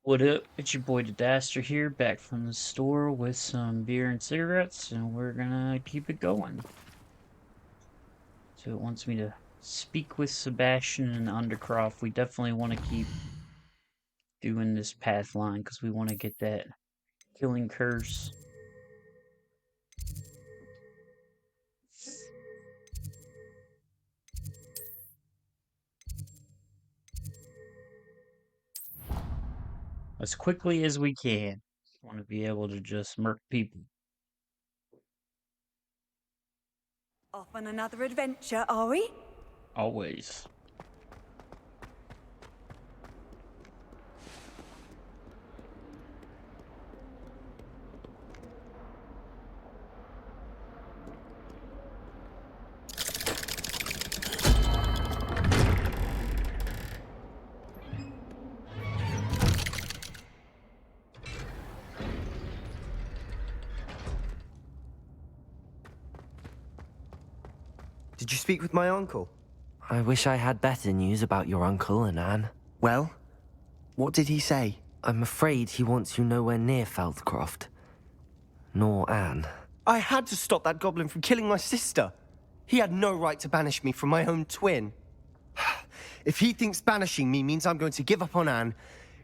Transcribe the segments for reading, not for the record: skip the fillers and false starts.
What up? It's your boy the Daster here, back from the store with some beer and cigarettes, and we're gonna keep it going. So it wants me to speak with Sebastian and Undercroft. We definitely want to keep doing this path line because we want to get that killing curse. As quickly as we can. Want to be able to just murk people. Off on another adventure, are we? Always. Did you speak with my uncle? I wish I had better news about your uncle and Anne. Well, what did he say? I'm afraid he wants you nowhere near Feldcroft. Nor Anne. I had to stop that goblin from killing my sister. He had no right to banish me from my own twin. If he thinks banishing me means I'm going to give up on Anne,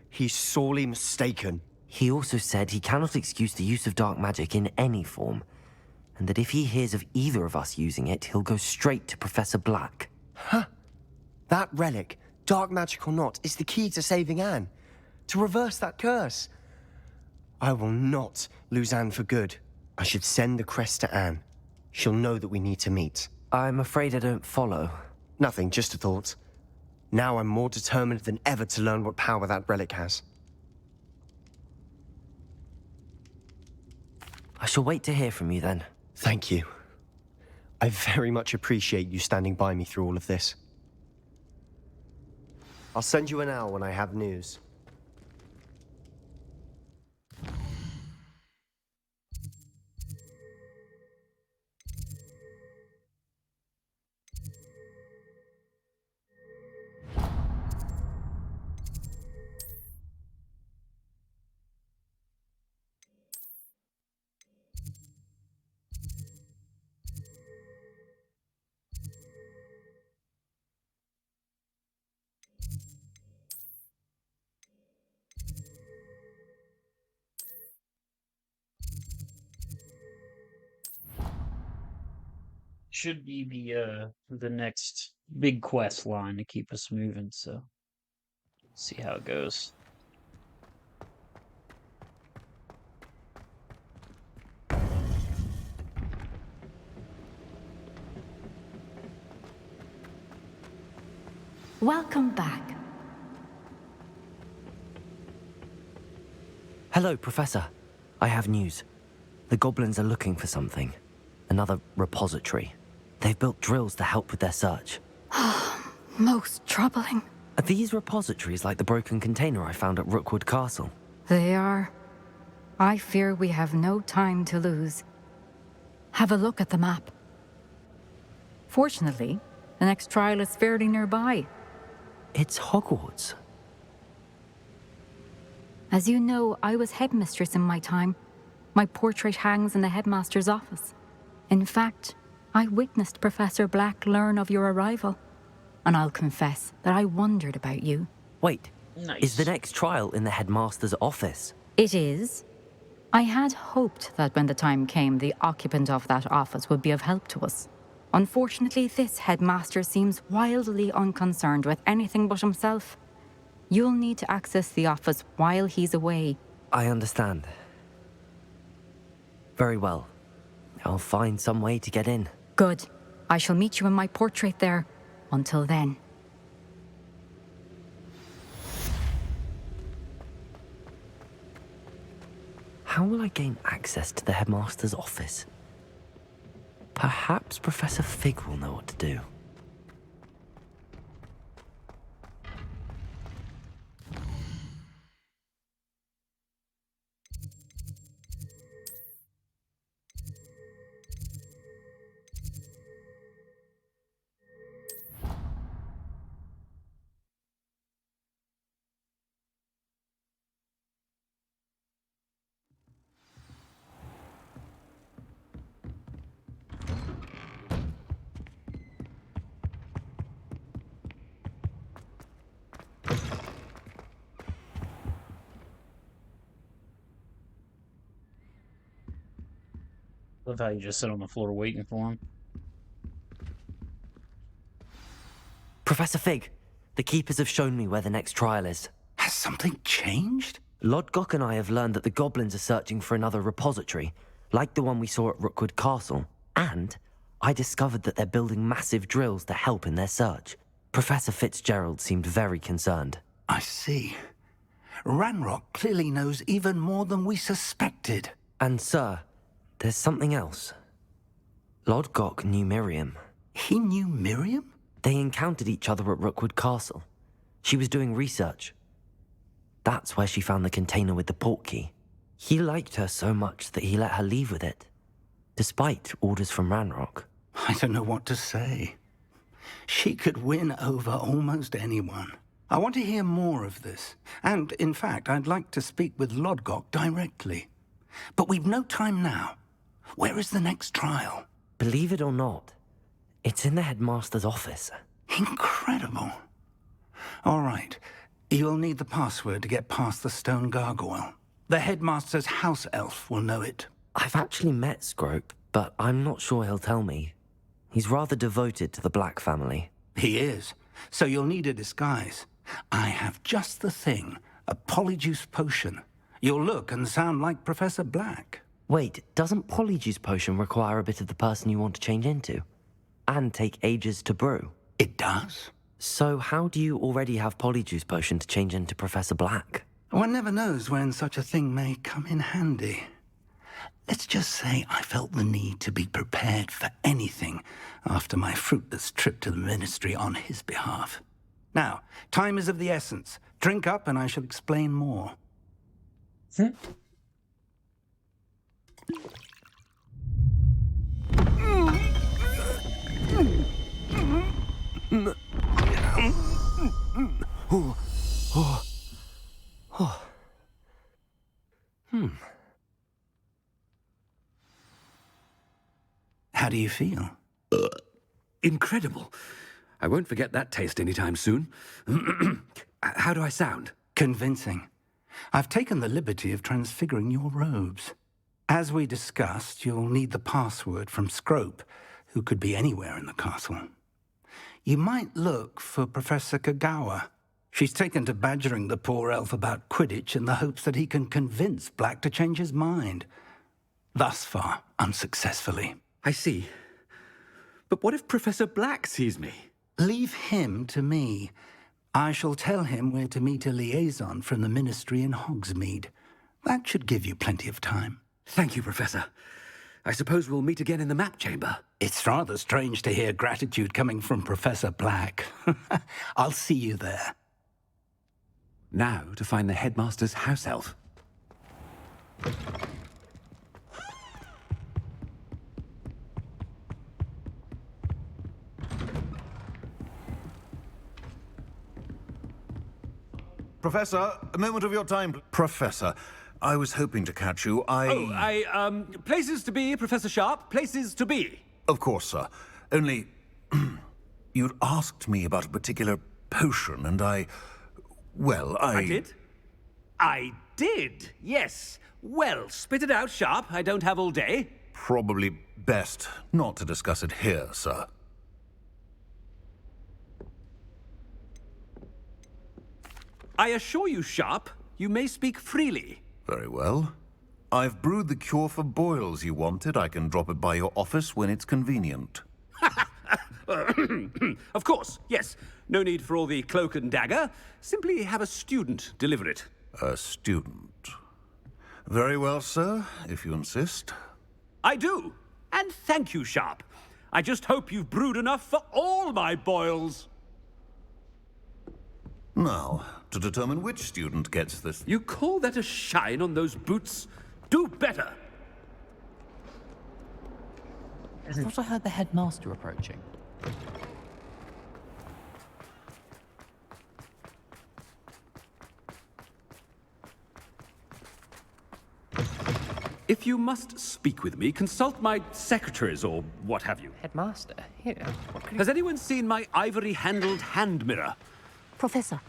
he's sorely mistaken. He also said he cannot excuse the use of dark magic in any form, and that if he hears of either of us using it, he'll go straight to Professor Black. Huh? That relic, dark magic or not, is the key to saving Anne. To reverse that curse. I will not lose Anne for good. I should send the crest to Anne. She'll know that we need to meet. I'm afraid I don't follow. Nothing, just a thought. Now I'm more determined than ever to learn what power that relic has. I shall wait to hear from you then. Thank you. I very much appreciate you standing by me through all of this. I'll send you an owl when I have news. Should be the next big quest line to keep us moving, so see how it goes. Welcome back. Hello, Professor. I have news. The goblins are looking for something. Another repository. They've built drills to help with their search. Most troubling. Are these repositories like the broken container I found at Rookwood Castle? They are. I fear we have no time to lose. Have a look at the map. Fortunately, the next trial is fairly nearby. It's Hogwarts. As you know, I was headmistress in my time. My portrait hangs in the headmaster's office. In fact, I witnessed Professor Black learn of your arrival. And I'll confess that I wondered about you. Wait, Nice. is the next trial in the headmaster's office? It is. I had hoped that when the time came, the occupant of that office would be of help to us. Unfortunately, this headmaster seems wildly unconcerned with anything but himself. You'll need to access the office while he's away. I understand. Very well. I'll find some way to get in. Good. I shall meet you in my portrait there. Until then. How will I gain access to the headmaster's office? Perhaps Professor Fig will know what to do. Love how you just sit on the floor waiting for him. Professor Fig, the keepers have shown me where the next trial is. Has something changed? Lodgok and I have learned that the goblins are searching for another repository, like the one we saw at Rookwood Castle. And I discovered that they're building massive drills to help in their search. Professor Fitzgerald seemed very concerned. I see. Ranrock clearly knows even more than we suspected. And sir, there's something else. Lodgok knew Miriam. He knew Miriam? They encountered each other at Rookwood Castle. She was doing research. That's where she found the container with the portkey. He liked her so much that he let her leave with it, despite orders from Ranrock. I don't know what to say. She could win over almost anyone. I want to hear more of this. And, in fact, I'd like to speak with Lodgok directly. But we've no time now. Where is the next trial? Believe it or not, it's in the headmaster's office. Incredible. All right. You'll need the password to get past the stone gargoyle. The headmaster's house elf will know it. I've actually met Scrope, but I'm not sure he'll tell me. He's rather devoted to the Black family. He is. So you'll need a disguise. I have just the thing. A polyjuice potion. You'll look and sound like Professor Black. Wait, doesn't Polyjuice Potion require a bit of the person you want to change into? And take ages to brew? It does. So how do you already have Polyjuice Potion to change into Professor Black? One never knows when such a thing may come in handy. Let's just say I felt the need to be prepared for anything after my fruitless trip to the Ministry on his behalf. Now, time is of the essence. Drink up and I shall explain more. How do you feel? Incredible. I won't forget that taste anytime soon. How do I sound? Convincing. I've taken the liberty of transfiguring your robes. As we discussed, you'll need the password from Scrope, who could be anywhere in the castle. You might look for Professor Kagawa. She's taken to badgering the poor elf about Quidditch in the hopes that he can convince Black to change his mind. Thus far, unsuccessfully. I see. But what if Professor Black sees me? Leave him to me. I shall tell him where to meet a liaison from the Ministry in Hogsmeade. That should give you plenty of time. Thank you, Professor. I suppose we'll meet again in the map chamber. It's rather strange to hear gratitude coming from Professor Black. I'll see you there. Now to find the headmaster's house elf. Professor, a moment of your time. Professor, I was hoping to catch you. Places to be, Professor Sharp. Places to be. Of course, sir. Only, you'd asked me about a particular potion, and I did? I did, yes. Well, spit it out, Sharp. I don't have all day. Probably best not to discuss it here, sir. I assure you, Sharp, you may speak freely. Very well. I've brewed the cure for boils you wanted. I can drop it by your office when it's convenient. Of course, yes. No need for all the cloak and dagger. Simply have a student deliver it. A student. Very well, sir, if you insist. I do. And thank you, Sharp. I just hope you've brewed enough for all my boils. Now, to determine which student gets this... You call that a shine on those boots? Do better. I thought I heard the headmaster approaching. If you must speak with me, consult my secretaries or what have you. Headmaster, here. Has anyone seen my ivory-handled hand mirror? Professor,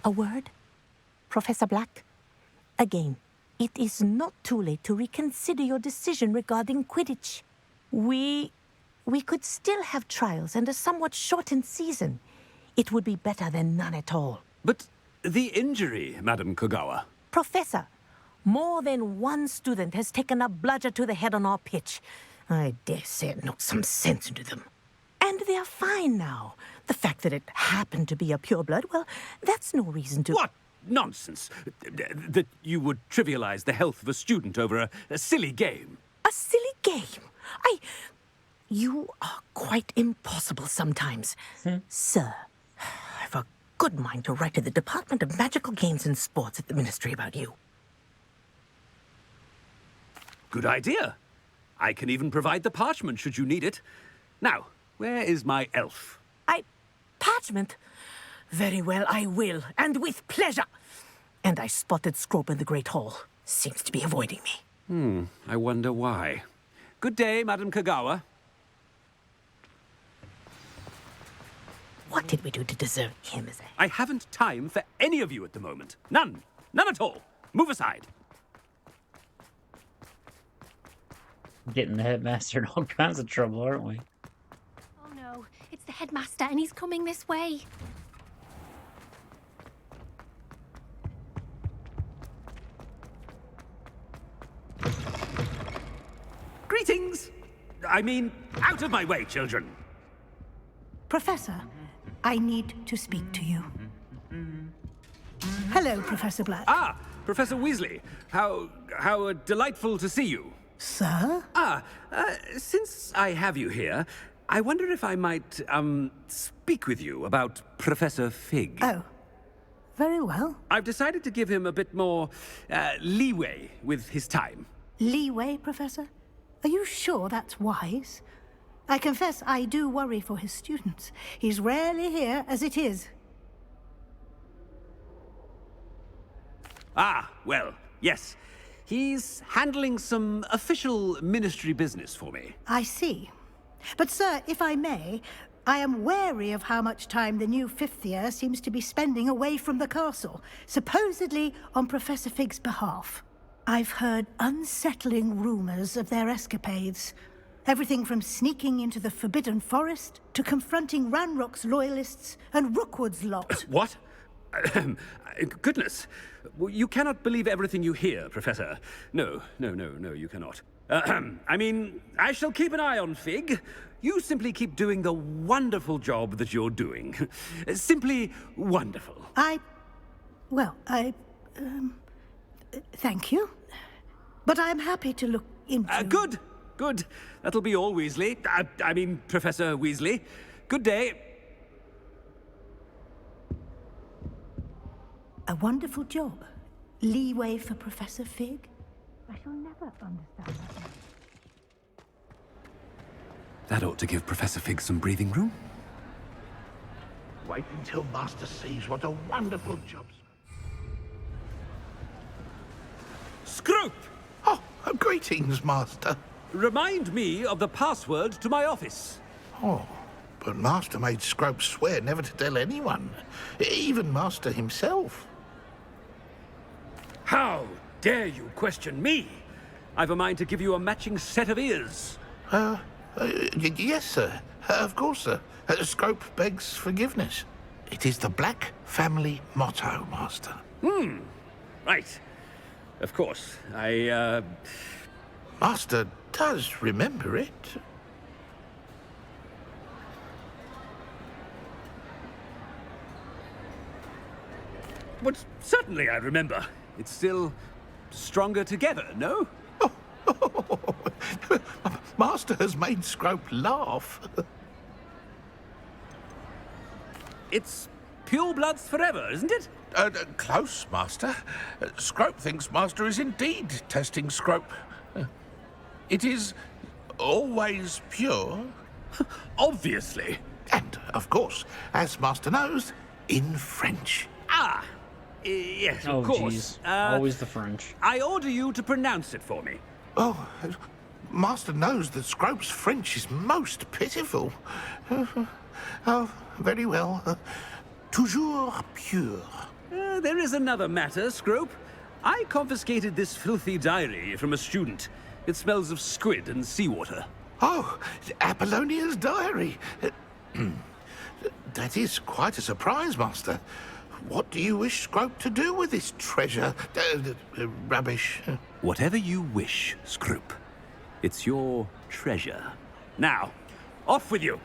a word? Professor Black? Again, It is not too late to reconsider your decision regarding Quidditch. We could still have trials and a somewhat shortened season. It would be better than none at all. But the injury, Madam Kogawa. Professor, more than one student has taken a bludger to the head on our pitch. I dare say it knocked some sense into them. And they're fine now. The fact that it happened to be a pureblood, well, that's no reason to... What nonsense! That you would trivialize the health of a student over a silly game. A silly game? You are quite impossible sometimes. Sir, I've a good mind to write to the Department of Magical Games and Sports at the Ministry about you. Good idea. I can even provide the parchment should you need it. Now, where is my elf? Parchment? Very well, I will, and with pleasure. And I spotted Scrope in the Great Hall. Seems to be avoiding me. I wonder why. Good day, Madam Kogawa. What did we do to deserve him as a... I haven't time for any of you at the moment. None. None at all. Move aside. Getting the headmaster in all kinds of trouble, aren't we? Oh no, it's the headmaster and he's coming this way. Greetings! I mean, out of my way, children. Professor, I need to speak to you. Hello, Professor Black. Ah, Professor Weasley. How delightful to see you. Sir? Since I have you here, I wonder if I might, speak with you about Professor Fig. Oh, very well. I've decided to give him a bit more, leeway with his time. Leeway, Professor? Are you sure that's wise? I confess I do worry for his students. He's rarely here as it is. Ah, well, yes. He's handling some official ministry business for me. I see. But, sir, if I may, I am wary of how much time the new fifth year seems to be spending away from the castle, supposedly on Professor Fig's behalf. I've heard unsettling rumors of their escapades. Everything from sneaking into the Forbidden Forest to confronting Ranrock's loyalists and Rookwood's lot. What? Goodness. You cannot believe everything you hear, Professor. No, you cannot. I mean, I shall keep an eye on Fig. You simply keep doing the wonderful job that you're doing. Simply wonderful. Thank you. But I'm happy to look into... Good. That'll be all, Weasley. I mean, Professor Weasley. Good day. A wonderful job. Leeway for Professor Fig? I shall never understand that. That ought to give Professor Fig some breathing room. Wait until Master sees what a wonderful job. Scrope! Oh, greetings, Master. Remind me of the password to my office. Oh, but Master made Scrope swear never to tell anyone, even Master himself. How dare you question me? I've a mind to give you a matching set of ears. Yes, sir. Of course, sir. Scrope begs forgiveness. It is the Black family motto, Master. Right. Of course. Master does remember it. But certainly I remember. It's still stronger together, no? Master has made Scrope laugh. It's pure bloods forever, isn't it? Close, Master. Scrope thinks Master is indeed testing Scrope. It is always pure. Obviously. And, of course, as Master knows, in French. Ah! Yes, of course. Always the French. I order you to pronounce it for me. Oh, Master knows that Scrope's French is most pitiful. Oh, very well. Toujours pure. There is another matter, Scrope. I confiscated this filthy diary from a student. It smells of squid and seawater. Oh, Apollonia's diary. That is quite a surprise, Master. What do you wish Scrope to do with this treasure? Rubbish. Whatever you wish, Scrope. It's your treasure. Now, off with you!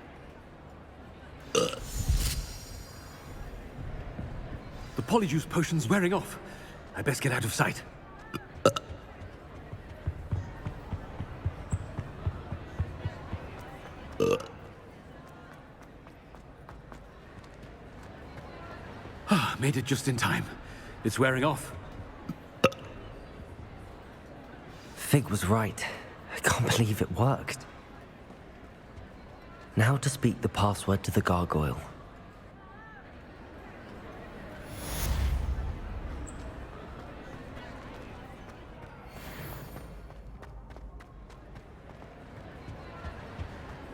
The polyjuice potion's wearing off. I best get out of sight. Made it just in time. It's wearing off. Fig was right. I can't believe it worked. Now to speak the password to the gargoyle.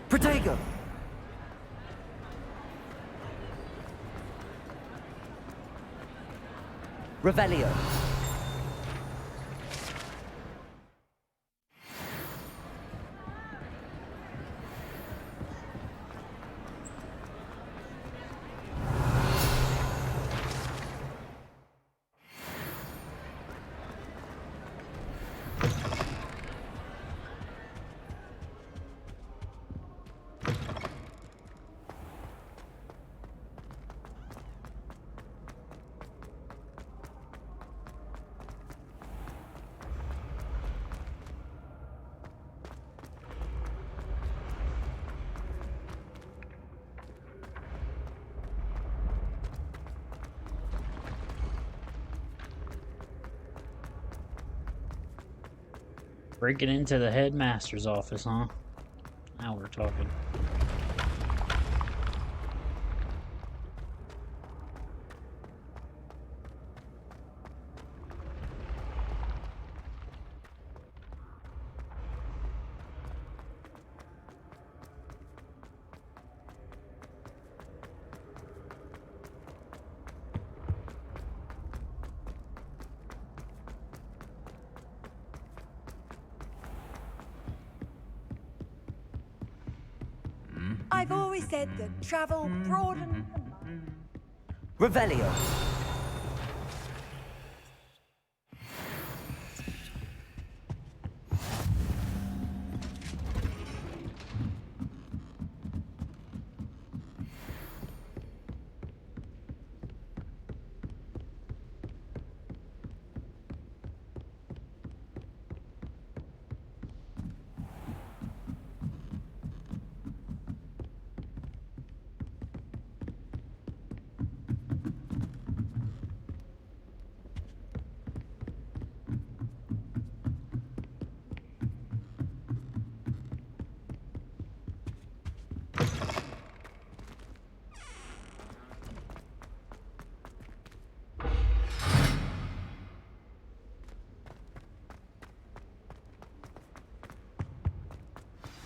Protego! Revelio. Breaking into the headmaster's office, huh? Now we're talking. I've always said that travel broadens. Revelio.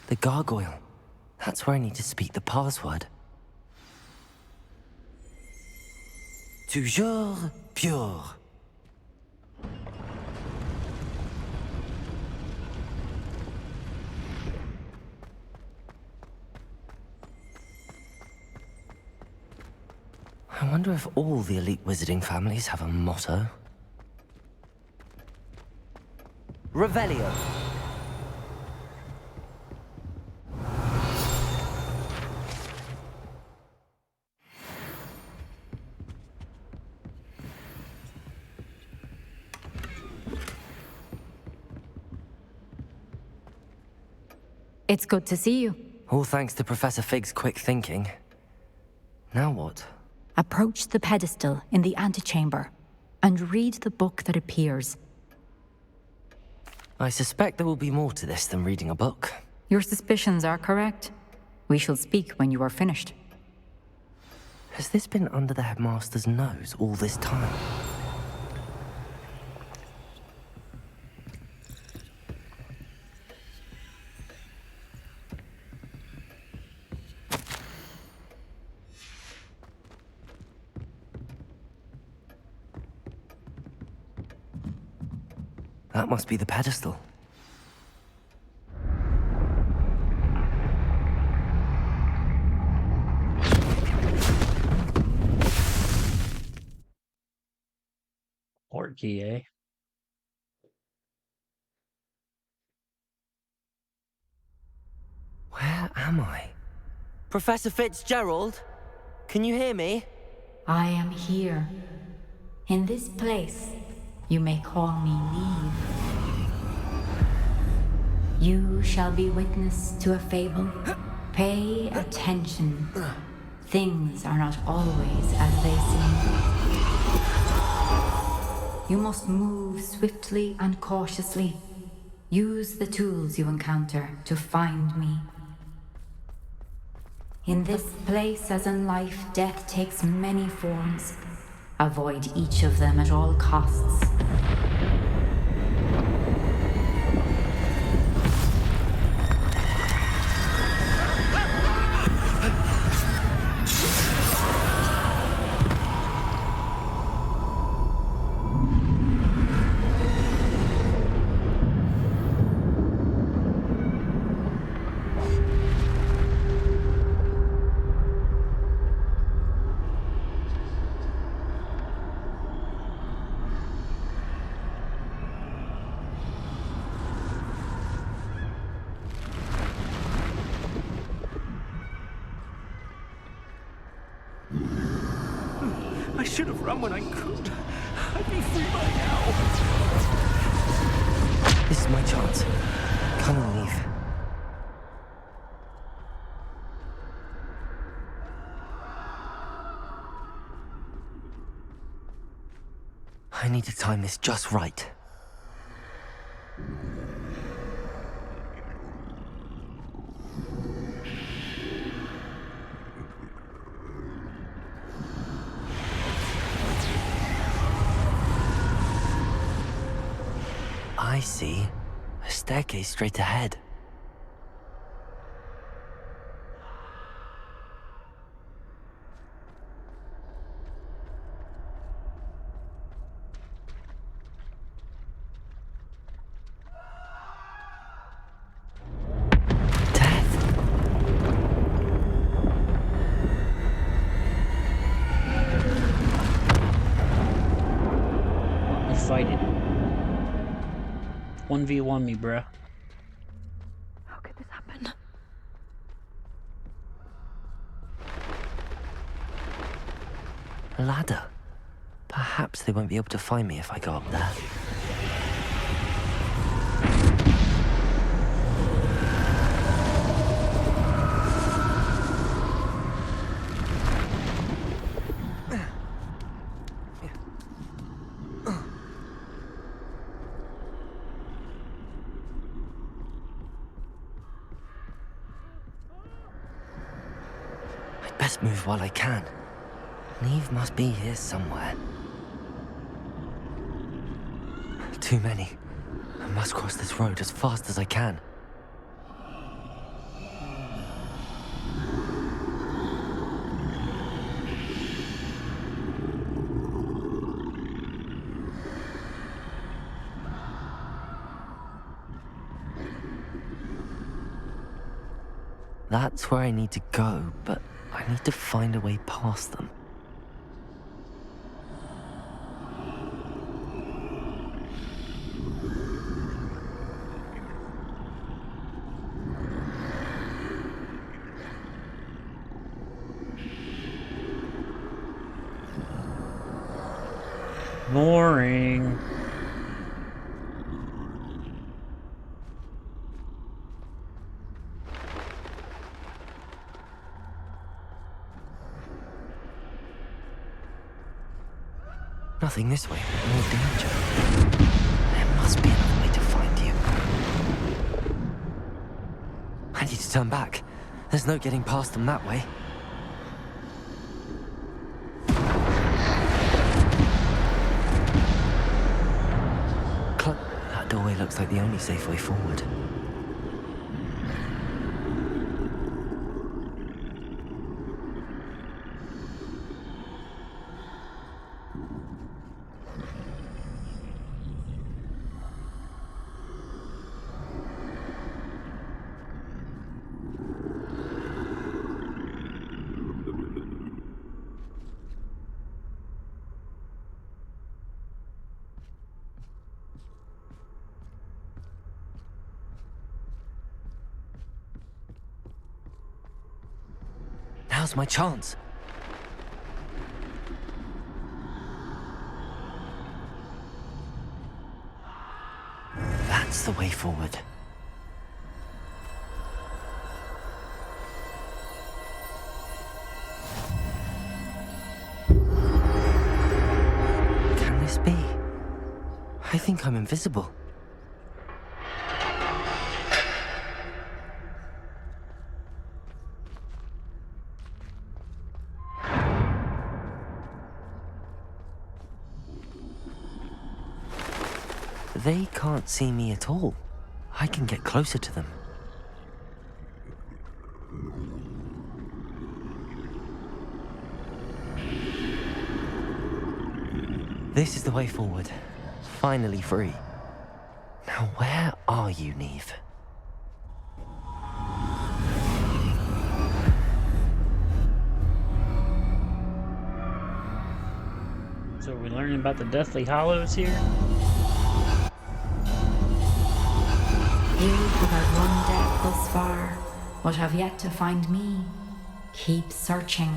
The gargoyle. That's where I need to speak the password. Toujours pure. I wonder if all the elite wizarding families have a motto. Revelio. It's good to see you. All thanks to Professor Fig's quick thinking. Now what? Approach the pedestal in the antechamber and read the book that appears. I suspect there will be more to this than reading a book. Your suspicions are correct. We shall speak when you are finished. Has this been under the headmaster's nose all this time? That must be the pedestal. Portkey, eh? Where am I? Professor Fitzgerald? Can you hear me? I am here. In this place, you may call me Neve. You shall be witness to a fable. Pay attention. Things are not always as they seem. You must move swiftly and cautiously. Use the tools you encounter to find me. In this place, as in life, death takes many forms. Avoid each of them at all costs. I should have run when I could. I'd be free by now. This is my chance. Come on, Neve. I need to time this just right. I see. A staircase straight ahead. Fight it. 1v1 me, bruh. How could this happen? A ladder. Perhaps they won't be able to find me if I go up there. I'd best move while I can. Neve must be here somewhere. Too many. I must cross this road as fast as I can. That's where I need to go, but I need to find a way past them. Boring. Nothing this way, but more danger. There must be another way to find you. I need to turn back. There's no getting past them that way. That doorway looks like the only safe way forward. Now's my chance. That's the way forward. Can this be? I think I'm invisible. They can't see me at all. I can get closer to them. This is the way forward. Finally free. Now where are you, Neve? So are we learning about the Deathly Hollows here? You who have run death thus far, but have yet to find me. Keep searching,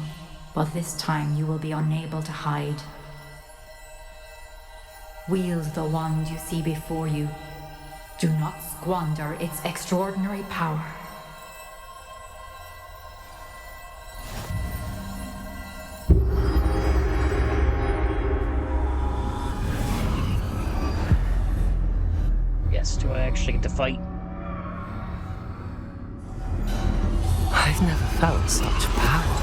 but this time you will be unable to hide. Wield the wand you see before you. Do not squander its extraordinary power. Yes, do I actually get to fight? I've never felt such power.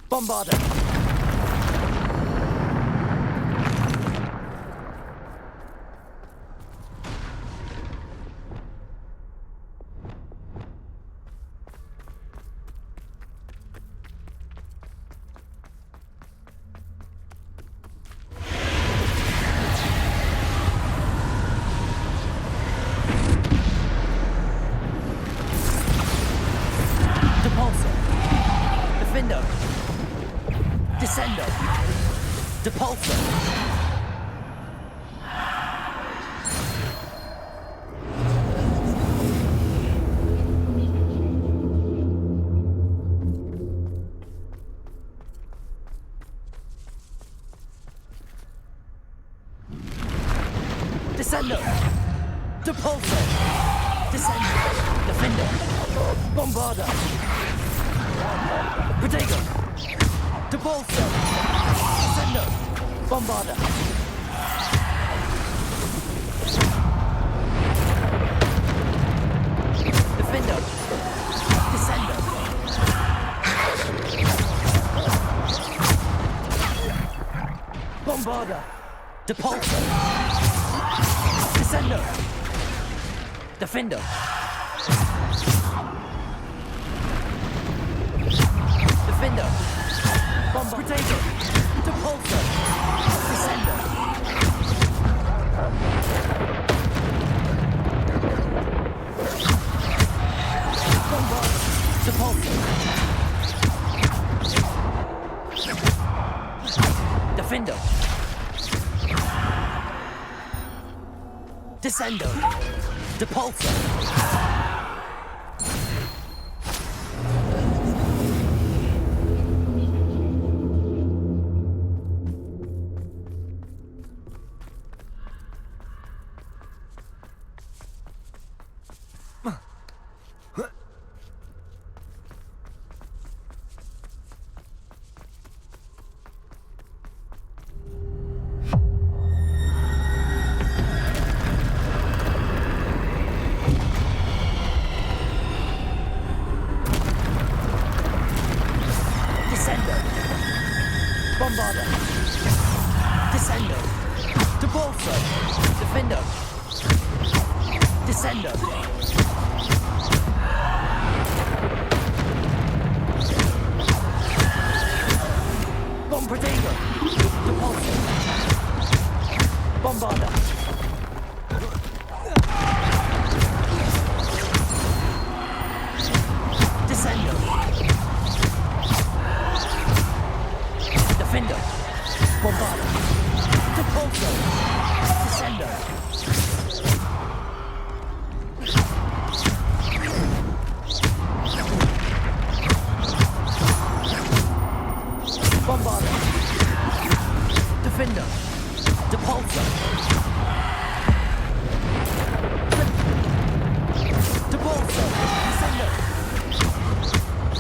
Bombarder! Descendo! Depulso! Descendo! Depulso! Descendo! Defender! Bombarda! Protego! Depulso! Descendo! Bombarda! Defendo! Descendo! Bombarda! Depulso! Descendo! Defendo! Defendo! Bomba! Protego! Depulso! Descendo! Bomba! Depulso! Defendo! Descendo! Depulso! Bombarda! Descendo! Depulso! Defendo! Descendo! Bombardego! Depulso! Bombarda! Descendo! Defendo! Bombarda! Depulso! Descendo! Bombarder. Defender. Depulsor. Depulsor. Descender.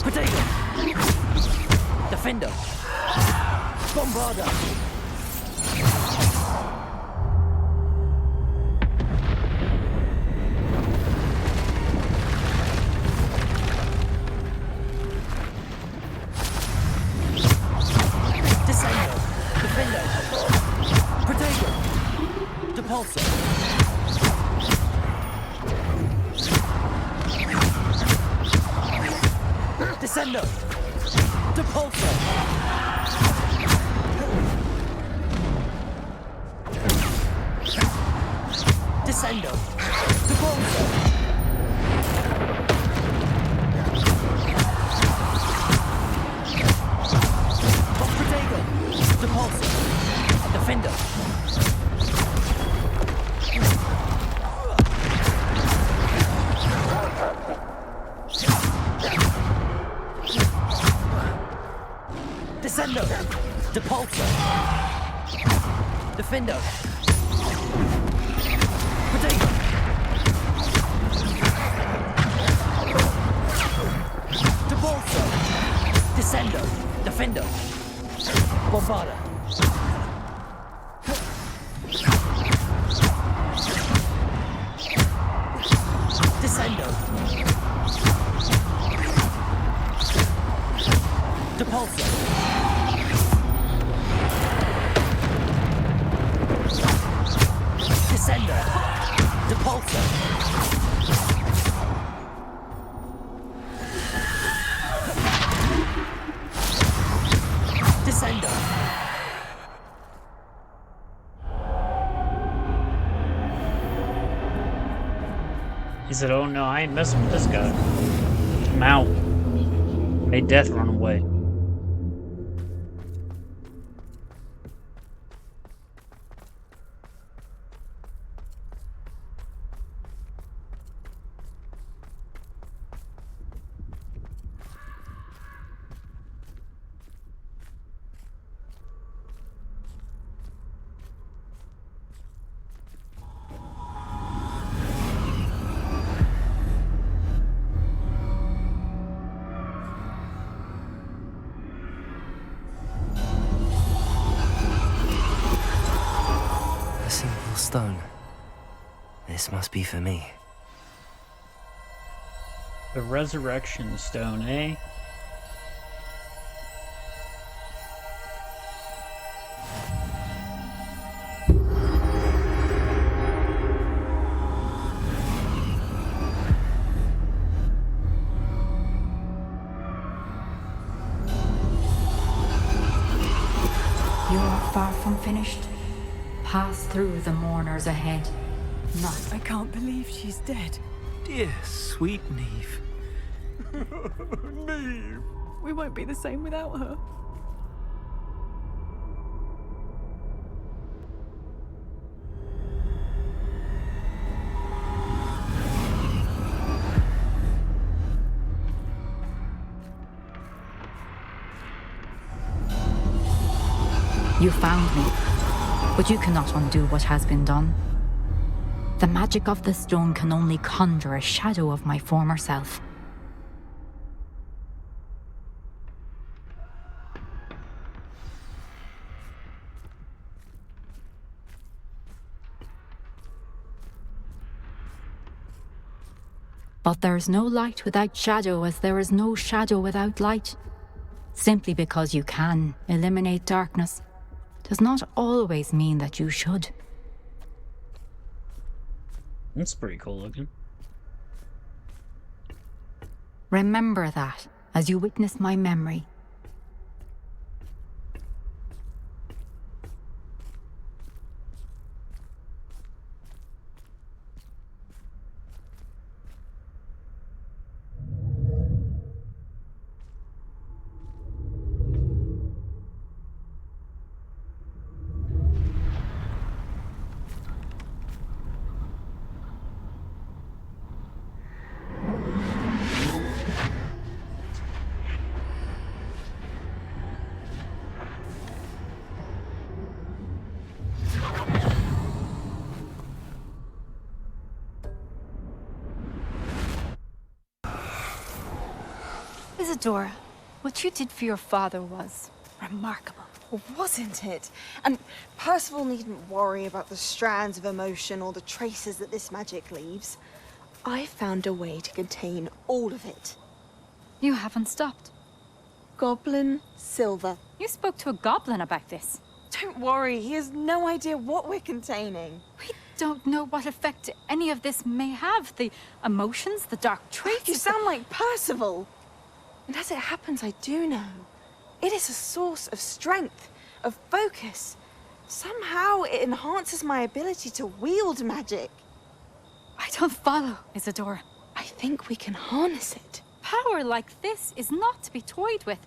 Potato. Defender. Bombarder. Descender. Defender. Potato. Depulsor. Descender. Depulsor. Descender. Depulsor. Potato. Depulsor. Defender. Descender. Depulsor. Defender. Potato. Depulsor. Descender. Defender. Bombarder. Descender. Depulsor. Descender. Depulsor. Descender. He said, oh no, I ain't messing with this guy. I'm out. Made death run away. A simple stone. This must be for me. The resurrection stone, eh? You are far from finished. Pass through the mourners ahead. Not. I can't believe she's dead. Dear sweet Neve. Neve! We won't be the same without her. You found me, but you cannot undo what has been done. The magic of the stone can only conjure a shadow of my former self. But there is no light without shadow, as there is no shadow without light. Simply because you can eliminate darkness does not always mean that you should. That's pretty cool looking. Remember that as you witness my memory. Isadora, what you did for your father was remarkable. Wasn't it? And Percival needn't worry about the strands of emotion or the traces that this magic leaves. I found a way to contain all of it. You haven't stopped. Goblin silver. You spoke to a goblin about this. Don't worry, he has no idea what we're containing. We don't know what effect any of this may have. The emotions, the dark traits. You sound like Percival. And as it happens, I do know. It is a source of strength, of focus. Somehow it enhances my ability to wield magic. I don't follow, Isadora. I think we can harness it. Power like this is not to be toyed with.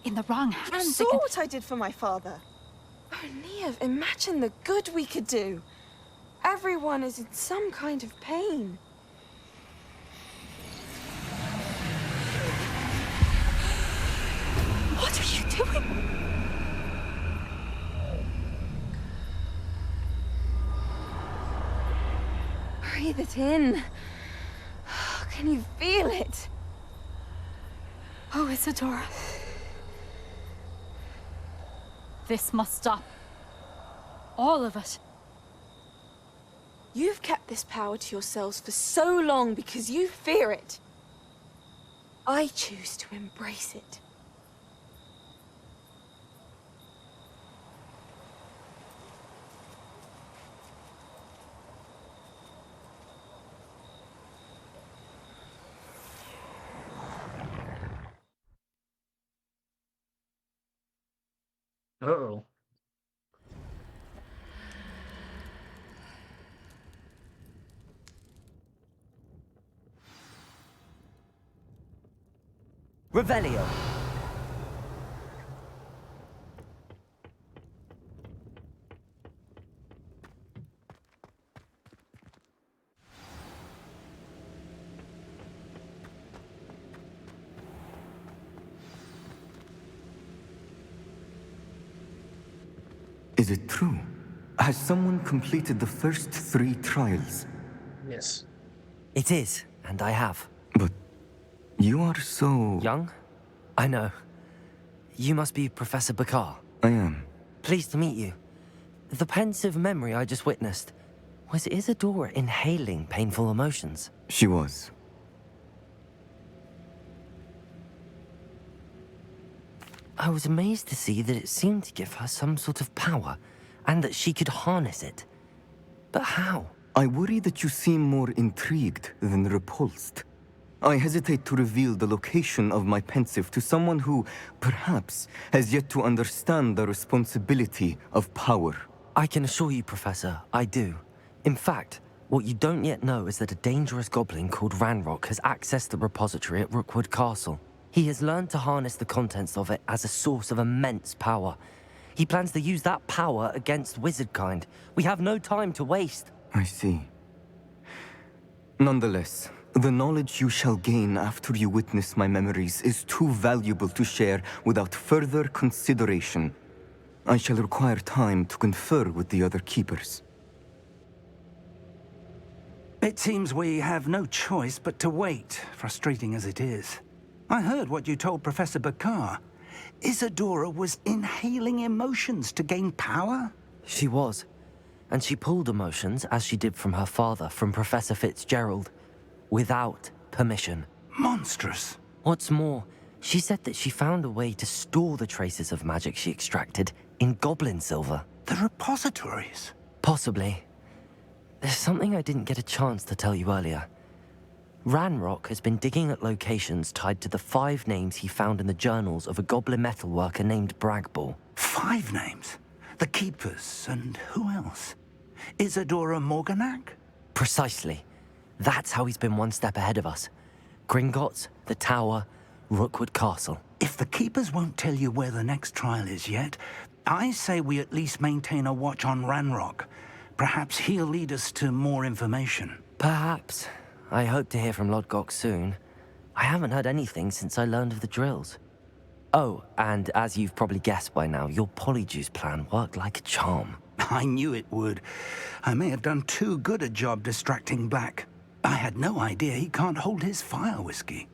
In the wrong hands, You saw what I did for my father. Oh, Neve, imagine the good we could do. Everyone is in some kind of pain. What are you doing? Breathe it in. Can you feel it? Oh, Isadora. This must stop. All of it. You've kept this power to yourselves for so long because you fear it. I choose to embrace it. Uh-oh. Revelio. Is it true? Has someone completed the first 3 trials? Yes. It is, and I have. But you are so... Young? I know. You must be Professor Bakar. I am. Pleased to meet you. The pensive memory I just witnessed, was Isadora inhaling painful emotions? She was. I was amazed to see that it seemed to give her some sort of power, and that she could harness it. But how? I worry that you seem more intrigued than repulsed. I hesitate to reveal the location of my pensive to someone who, perhaps, has yet to understand the responsibility of power. I can assure you, Professor, I do. In fact, what you don't yet know is that a dangerous goblin called Ranrock has accessed the repository at Rookwood Castle. He has learned to harness the contents of it as a source of immense power. He plans to use that power against wizardkind. We have no time to waste. I see. Nonetheless, the knowledge you shall gain after you witness my memories is too valuable to share without further consideration. I shall require time to confer with the other keepers. It seems we have no choice but to wait, frustrating as it is. I heard what you told Professor Bakar. Isadora was inhaling emotions to gain power? She was. And she pulled emotions, as she did from her father, from Professor Fitzgerald, without permission. Monstrous. What's more, she said that she found a way to store the traces of magic she extracted in goblin silver. The repositories? Possibly. There's something I didn't get a chance to tell you earlier. Ranrock has been digging at locations tied to the 5 names he found in the journals of a goblin metalworker named Bragball. 5 names? The Keepers, and who else? Isadora Morganac? Precisely. That's how he's been one step ahead of us. Gringotts, the Tower, Rookwood Castle. If the Keepers won't tell you where the next trial is yet, I say we at least maintain a watch on Ranrock. Perhaps he'll lead us to more information. Perhaps. I hope to hear from Lodgok soon. I haven't heard anything since I learned of the drills. Oh, and as you've probably guessed by now, your polyjuice plan worked like a charm. I knew it would. I may have done too good a job distracting Black. I had no idea he can't hold his fire whiskey.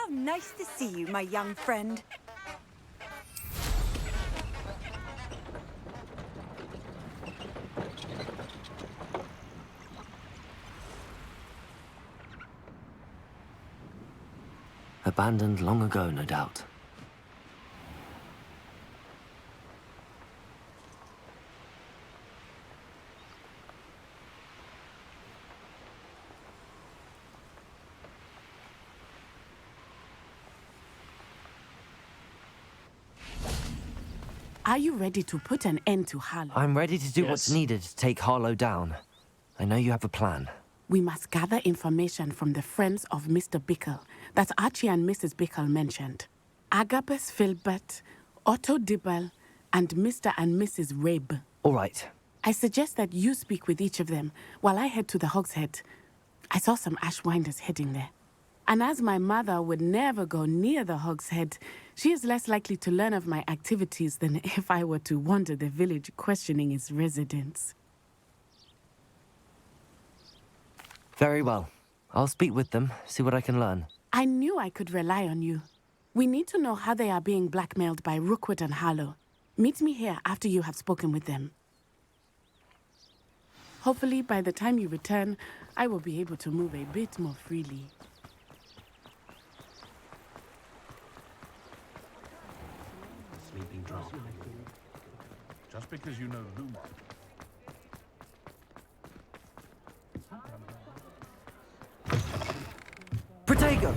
How nice to see you, my young friend. Abandoned long ago, no doubt. Are you ready to put an end to Harlow? I'm ready to do what's needed to take Harlow down. I know you have a plan. We must gather information from the friends of Mr. Bickle that Archie and Mrs. Bickle mentioned. Agabus Filbert, Otto Dibble, and Mr. and Mrs. Rabe. All right. I suggest that you speak with each of them while I head to the Hogshead. I saw some Ashwinders heading there. And as my mother would never go near the Hogshead, she is less likely to learn of my activities than if I were to wander the village questioning its residents. Very well. I'll speak with them, see what I can learn. I knew I could rely on you. We need to know how they are being blackmailed by Rookwood and Harlow. Meet me here after you have spoken with them. Hopefully, by the time you return, I will be able to move a bit more freely. Sleeping drop. Just because you know who. Protego!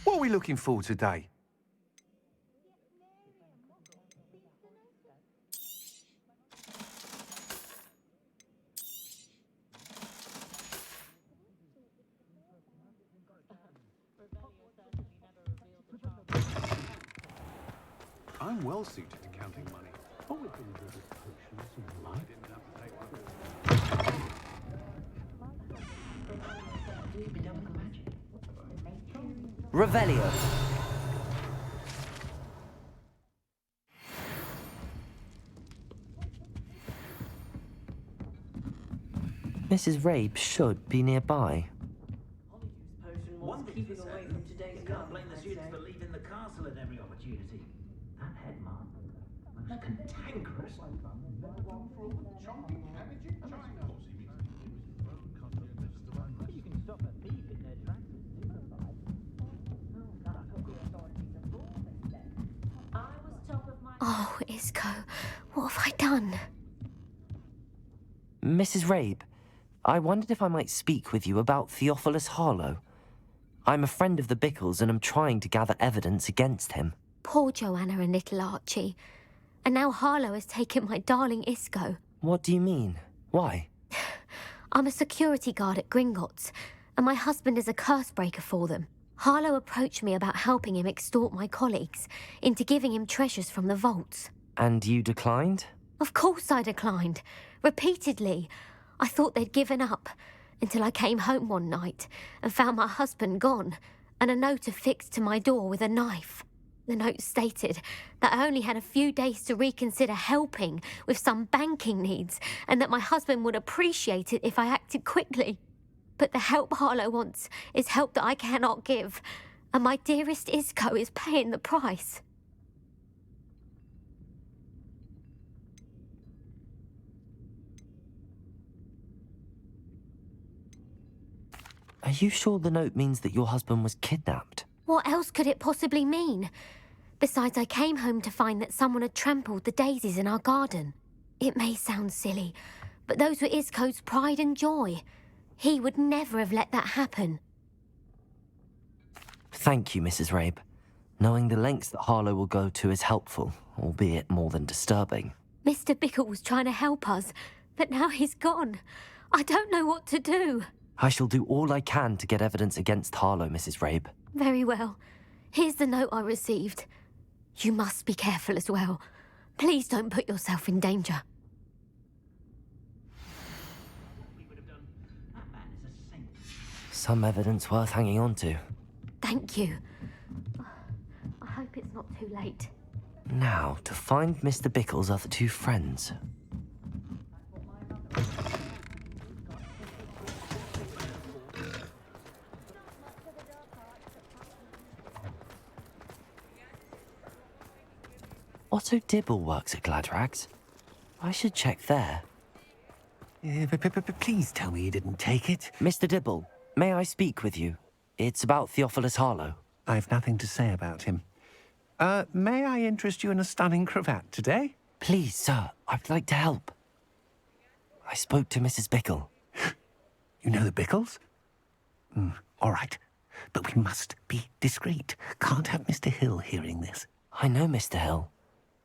What are we looking for today? I'm well suited to counting money. Always been good at potions and I didn't have to take one. Revelio. Mrs. Rabe should be nearby. One thing for certain, you can't blame the students for leaving the castle at every opportunity. That headmaster was cantankerous. You can stop a thief in their tracks. Oh, Isco, what have I done? Mrs. Rabe, I wondered if I might speak with you about Theophilus Harlow. I'm a friend of the Bickles and am trying to gather evidence against him. Poor Joanna and little Archie. And now Harlow has taken my darling Isco. What do you mean? Why? I'm a security guard at Gringotts, and my husband is a curse breaker for them. Harlow approached me about helping him extort my colleagues into giving him treasures from the vaults. And you declined? Of course I declined. Repeatedly. I thought they'd given up, until I came home one night and found my husband gone, and a note affixed to my door with a knife. The note stated that I only had a few days to reconsider helping with some banking needs, and that my husband would appreciate it if I acted quickly. But the help Harlow wants is help that I cannot give, and my dearest Isco is paying the price. Are you sure the note means that your husband was kidnapped? What else could it possibly mean? Besides, I came home to find that someone had trampled the daisies in our garden. It may sound silly, but those were Isco's pride and joy. He would never have let that happen. Thank you, Mrs. Rabe. Knowing the lengths that Harlow will go to is helpful, albeit more than disturbing. Mr. Bickle was trying to help us, but now he's gone. I don't know what to do. I shall do all I can to get evidence against Harlow, Mrs. Rabe. Very well. Here's the note I received. You must be careful as well. Please don't put yourself in danger. Some evidence worth hanging on to. Thank you. I hope it's not too late. Now, to find Mr. Bickle's other two friends. Otto Dibble works at Gladrags. I should check there. Please tell me you didn't take it. Mr. Dibble, may I speak with you? It's about Theophilus Harlow. I've nothing to say about him. May I interest you in a stunning cravat today? Please, sir, I'd like to help. I spoke to Mrs. Bickle. You know the Bickles? All right. But we must be discreet. Can't have Mr. Hill hearing this. I know Mr. Hill.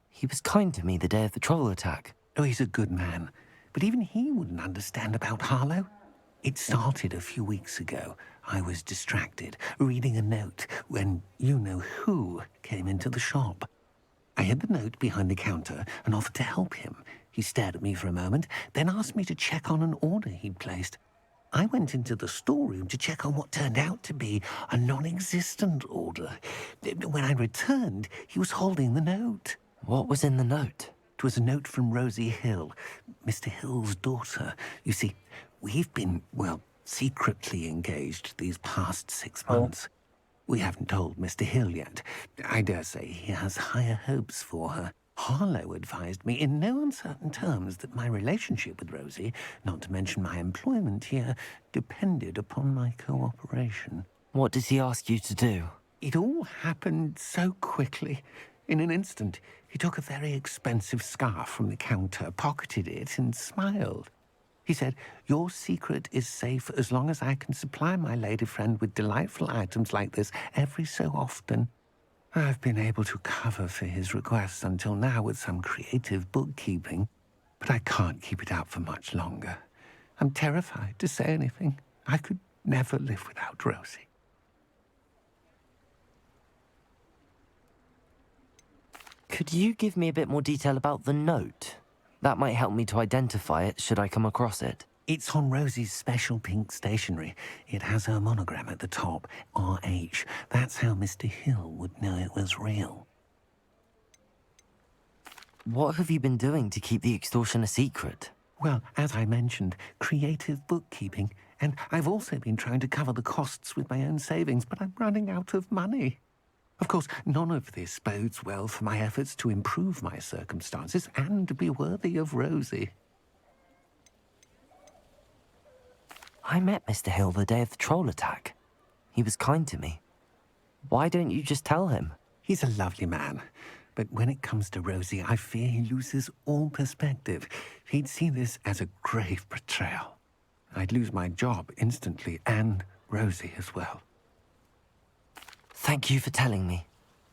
He was kind to me the day of the troll attack. Oh, he's a good man. But even he wouldn't understand about Harlow. It started a few weeks ago. I was distracted, reading a note, when you-know-who came into the shop. I hid the note behind the counter and offered to help him. He stared at me for a moment, then asked me to check on an order he'd placed. I went into the storeroom to check on what turned out to be a non-existent order. When I returned, he was holding the note. What was in the note? It was a note from Rosie Hill, Mr. Hill's daughter. You see, we've been, well, secretly engaged these past 6 months. We haven't told Mr. Hill yet. I dare say he has higher hopes for her. Harlow advised me in no uncertain terms that my relationship with Rosie, not to mention my employment here, depended upon my cooperation. What does he ask you to do? It all happened so quickly. In an instant, he took a very expensive scarf from the counter, pocketed it, and smiled. He said, "Your secret is safe as long as I can supply my lady friend with delightful items like this every so often." I've been able to cover for his requests until now with some creative bookkeeping, but I can't keep it up for much longer. I'm terrified to say anything. I could never live without Rosie. Could you give me a bit more detail about the note? That might help me to identify it should I come across it. It's on Rosie's special pink stationery. It has her monogram at the top, RH. That's how Mr. Hill would know it was real. What have you been doing to keep the extortion a secret? Well, as I mentioned, creative bookkeeping. And I've also been trying to cover the costs with my own savings, but I'm running out of money. Of course, none of this bodes well for my efforts to improve my circumstances and be worthy of Rosie. I met Mr. Hill the day of the troll attack. He was kind to me. Why don't you just tell him? He's a lovely man. But when it comes to Rosie, I fear he loses all perspective. He'd see this as a grave betrayal. I'd lose my job instantly, and Rosie as well. Thank you for telling me.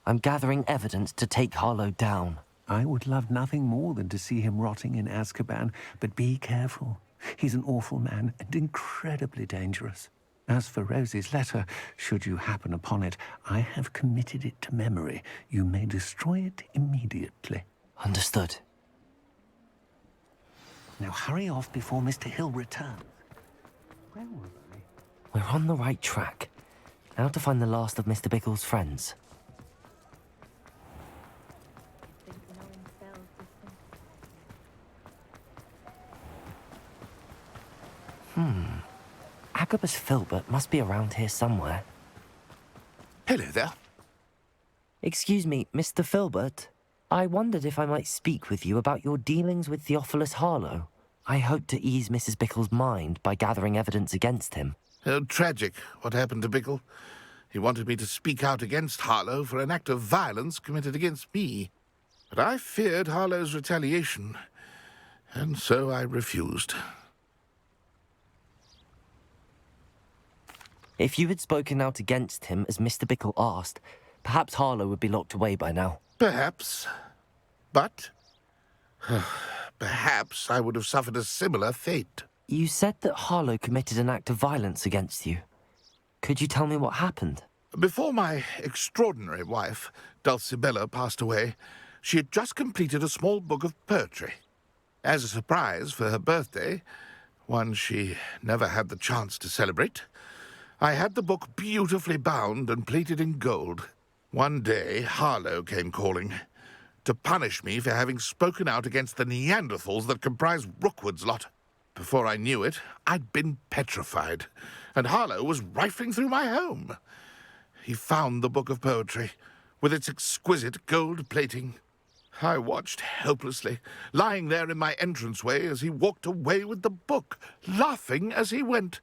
I'm gathering evidence to take Harlow down. I would love nothing more than to see him rotting in Azkaban, but be careful. He's an awful man and incredibly dangerous. As for Rosie's letter, should you happen upon it, I have committed it to memory. You may destroy it immediately. Understood. Now hurry off before Mr. Hill returns. Where was I? We're on the right track. Now to find the last of Mr. Bickle's friends. Agabus Filbert must be around here somewhere. Hello there. Excuse me, Mr. Filbert. I wondered if I might speak with you about your dealings with Theophilus Harlow. I hope to ease Mrs. Bickle's mind by gathering evidence against him. Tragic, what happened to Bickle. He wanted me to speak out against Harlow for an act of violence committed against me. But I feared Harlow's retaliation. And so I refused. If you had spoken out against him, as Mr. Bickle asked, perhaps Harlow would be locked away by now. Perhaps. But perhaps I would have suffered a similar fate. You said that Harlow committed an act of violence against you. Could you tell me what happened? Before my extraordinary wife, Dulcibella, passed away, she had just completed a small book of poetry. As a surprise for her birthday, one she never had the chance to celebrate, I had the book beautifully bound and plated in gold. One day, Harlow came calling to punish me for having spoken out against the Neanderthals that comprise Rookwood's lot. Before I knew it, I'd been petrified, and Harlow was rifling through my home. He found the book of poetry, with its exquisite gold plating. I watched helplessly, lying there in my entranceway as he walked away with the book, laughing as he went.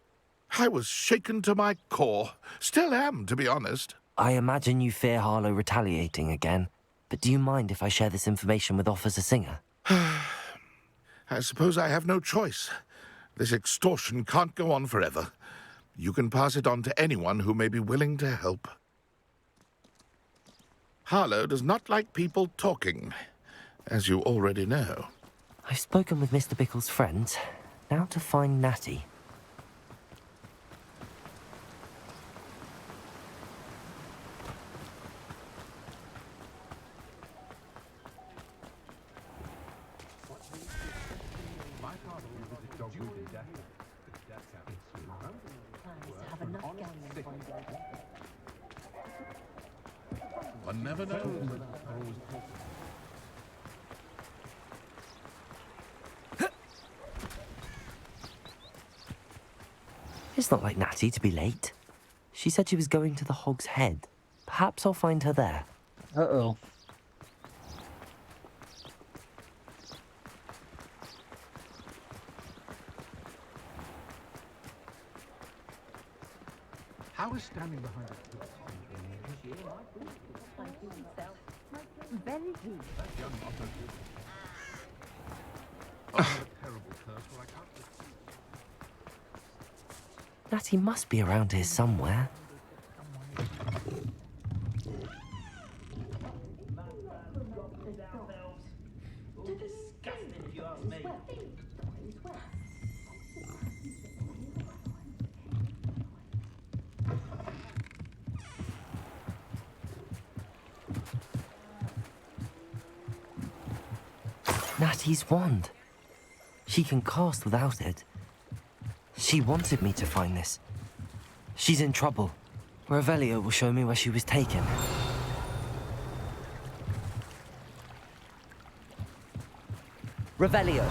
I was shaken to my core. Still am, to be honest. I imagine you fear Harlow retaliating again, but do you mind if I share this information with Officer Singer? I suppose I have no choice. This extortion can't go on forever. You can pass it on to anyone who may be willing to help. Harlow does not like people talking, as you already know. I've spoken with Mr. Bickle's friends. Now to find Natty. One never knows. It's not like Natty to be late. She said she was going to the Hog's Head. Perhaps I'll find her there. Uh-oh. How is standing behind it? Very good. Natty must be around here somewhere. Natty's wand. She can cast without it. She wanted me to find this. She's in trouble. Revelio will show me where she was taken. Revelio!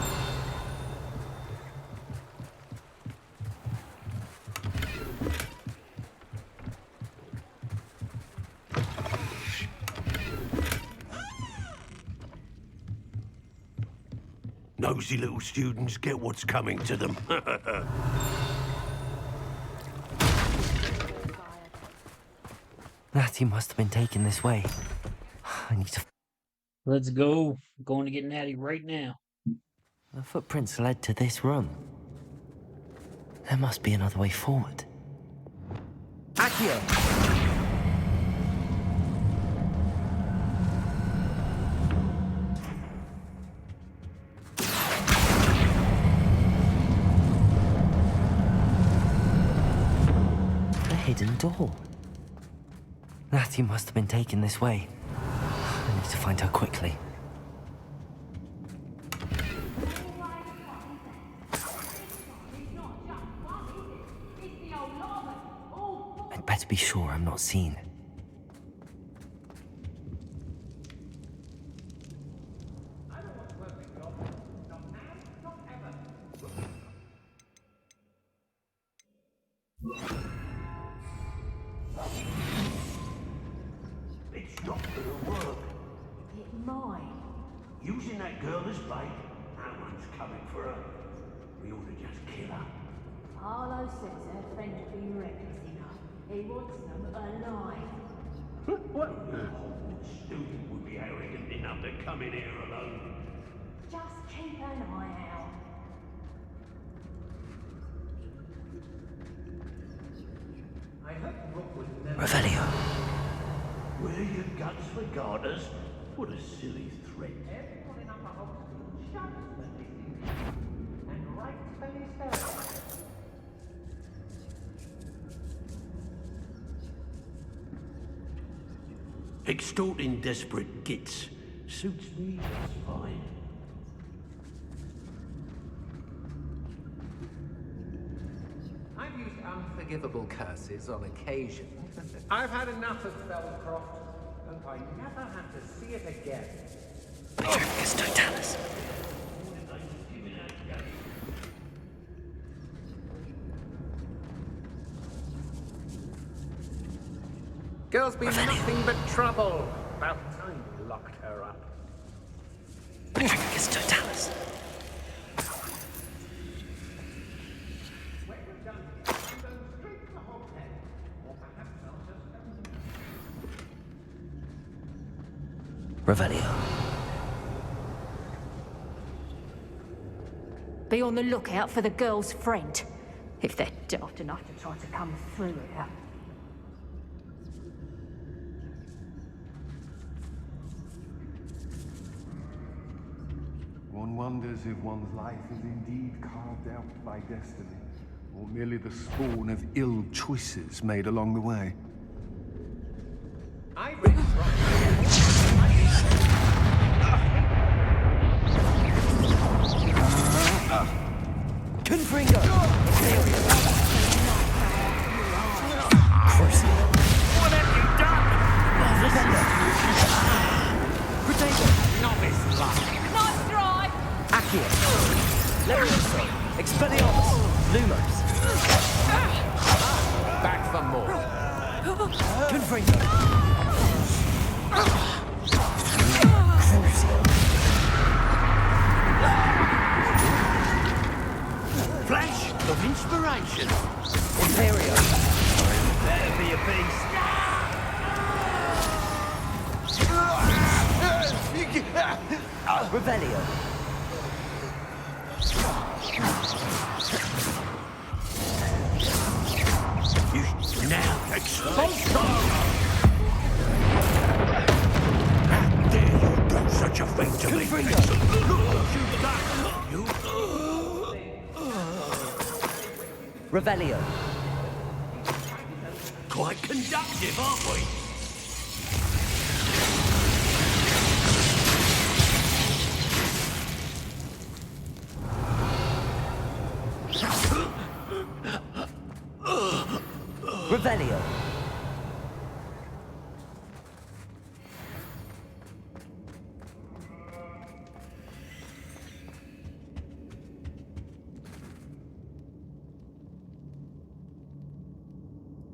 Nosy little students get what's coming to them. Natty must have been taken this way. I need to... Let's go. I'm going to get Natty right now. The footprints led to this room. There must be another way forward. Accio! Hidden door. Natty must have been taken this way. I need to find her quickly. I'd better be sure I'm not seen. It's not gonna work. It might. Using that girl as bait, no one's coming for her. We ought to just kill her. Harlow says her friend has been reckless enough. He wants them alive. What? Stupid would be arrogant enough to come in here alone. Just keep an eye out. I hope Rookwood never... Revelio. Wear your guts for garters? What a silly threat. Everyone in Upper Hogsfield shudders when they think of it. And rightfully so. Extorting desperate gits suits me just fine. I've used unforgivable curses on occasion. I've had enough of Feldcroft. Hope I never have to see it again. Petricus Totalis. Girl's been nothing but trouble. About time we locked her up. Petricus Totalis. When you're done here, you go straight to the Hogshead. Or perhaps I'll just... Revelio. Be on the lookout for the girl's friend, if they're daft enough to try to come through here. One wonders if one's life is indeed carved out by destiny, or merely the spawn of ill choices made along the way. I read Confringo! What have you done? Potato! Novice luck. Nice try! Accio! Levioso! Expelliarmus! Lumos! back for more. Confringo! Flash of inspiration. Imperio! Better be a beast. Revelio! You now expose How dare you do such a thing to me? Revelio! Quite conductive, aren't we? Revelio!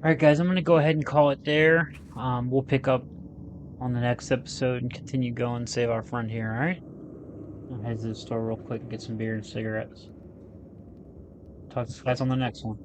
Alright guys, I'm going to go ahead and call it there. We'll pick up on the next episode and continue going, save our friend here, alright? I'll head to the store real quick and get some beer and cigarettes. Talk to you guys on the next one.